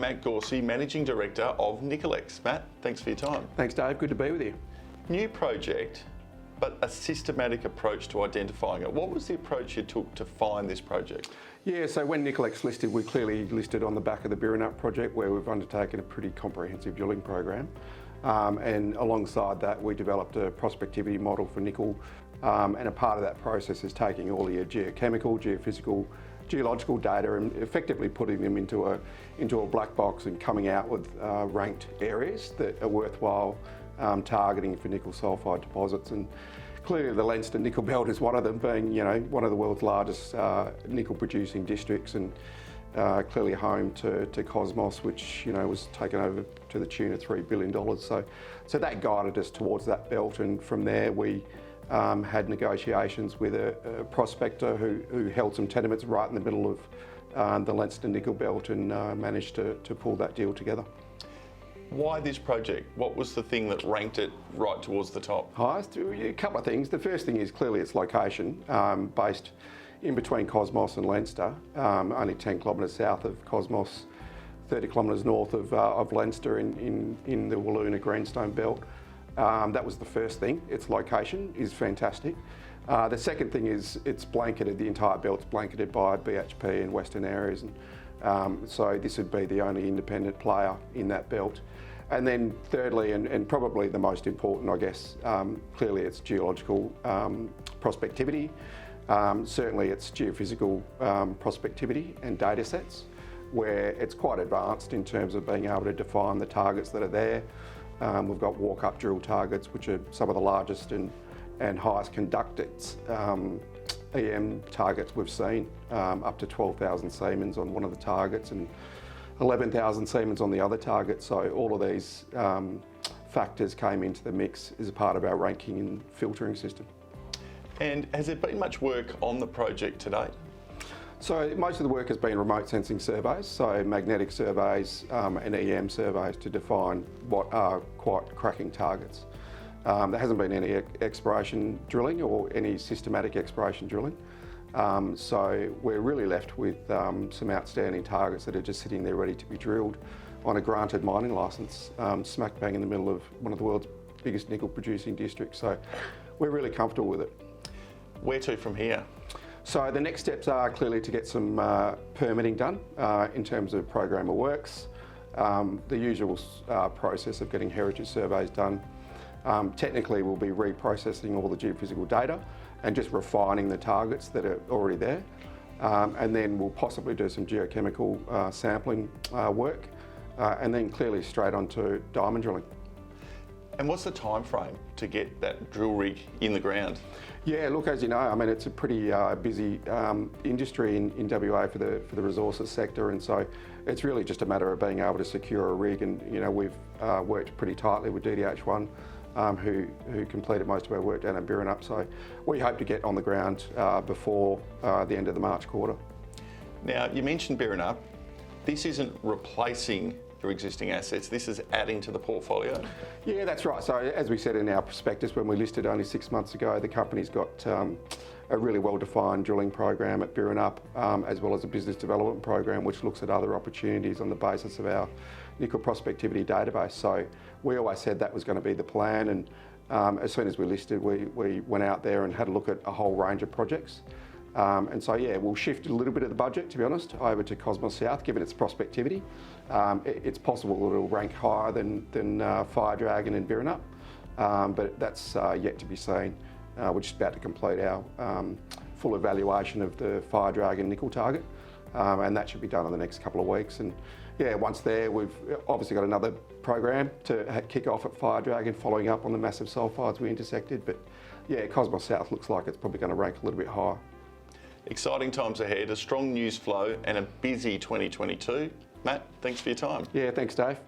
Matt Gauci, Managing Director of NickelX. Matt, thanks for your time. Thanks, Dave. Good to be with you. New project, but a systematic approach to identifying it. What was the approach you took to find this project? Yeah, so when NickelX listed, we clearly listed on the back of the Birrinut project, where we've undertaken a pretty comprehensive drilling program. And alongside that, we developed a prospectivity model for nickel. And a part of that process is taking all your geochemical, geophysical, geological data and effectively putting them into a black box and coming out with ranked areas that are worthwhile targeting for nickel sulphide deposits. And clearly the Leinster Nickel Belt is one of them, being one of the world's largest nickel producing districts, and clearly home to Cosmos, which was taken over to the tune of $3 billion. So that guided us towards that belt, and from there we had negotiations with a prospector who held some tenements right in the middle of the Leinster Nickel Belt, and managed to pull that deal together. Why this project? What was the thing that ranked it right towards the top? A couple of things. The first thing is clearly its location, based in between Cosmos and Leinster, only 10 kilometres south of Cosmos, 30 kilometres north of Leinster in the Wiluna Greenstone Belt. That was the first thing. Its location is fantastic. The second thing is it's blanketed, the entire belt's blanketed by BHP and Western Areas, and so this would be the only independent player in that belt. And then thirdly, and probably the most important, I guess, clearly it's geological prospectivity, certainly it's geophysical prospectivity and data sets, where it's quite advanced in terms of being able to define the targets that are there. We've got walk-up drill targets, which are some of the largest and highest conducted EM targets we've seen, up to 12,000 Siemens on one of the targets and 11,000 Siemens on the other target. So all of these factors came into the mix as a part of our ranking and filtering system. And has there been much work on the project to date? So most of the work has been remote sensing surveys, so magnetic surveys and EM surveys to define what are quite cracking targets. There hasn't been any exploration drilling or any systematic exploration drilling. So we're really left with some outstanding targets that are just sitting there ready to be drilled on a granted mining licence, smack bang in the middle of one of the world's biggest nickel producing districts. So we're really comfortable with it. Where to from here? So the next steps are clearly to get some permitting done in terms of program of works, the usual process of getting heritage surveys done. Technically we'll be reprocessing all the geophysical data and just refining the targets that are already there. And then we'll possibly do some geochemical sampling work, and then clearly straight onto diamond drilling. And what's the time frame to get that drill rig in the ground? Yeah, look, as you know, I mean, it's a pretty busy industry in WA for the resources sector, and so it's really just a matter of being able to secure a rig. And we've worked pretty tightly with DDH1, who completed most of our work down at Birrinut. So we hope to get on the ground before the end of the March quarter. Now, you mentioned Birrinut. This isn't replacing your existing assets, this is adding to the portfolio? Yeah, that's right. So as we said in our prospectus when we listed only 6 months ago, the company's got a really well-defined drilling program at Birrinut, as well as a business development program which looks at other opportunities on the basis of our nickel prospectivity database. So we always said that was going to be the plan, and as soon as we listed, we went out there and had a look at a whole range of projects. And so yeah, we'll shift a little bit of the budget, to be honest, over to Cosmos South, given its prospectivity. It's possible that it'll rank higher than Fire Dragon and Birrinut, but that's yet to be seen. We're just about to complete our full evaluation of the Fire Dragon nickel target, and that should be done in the next couple of weeks. And yeah, once there, we've obviously got another program to kick off at Fire Dragon, following up on the massive sulphides we intersected. But yeah, Cosmos South looks like it's probably going to rank a little bit higher. Exciting times ahead, a strong news flow and a busy 2022. Matt, thanks for your time. Yeah, thanks Dave.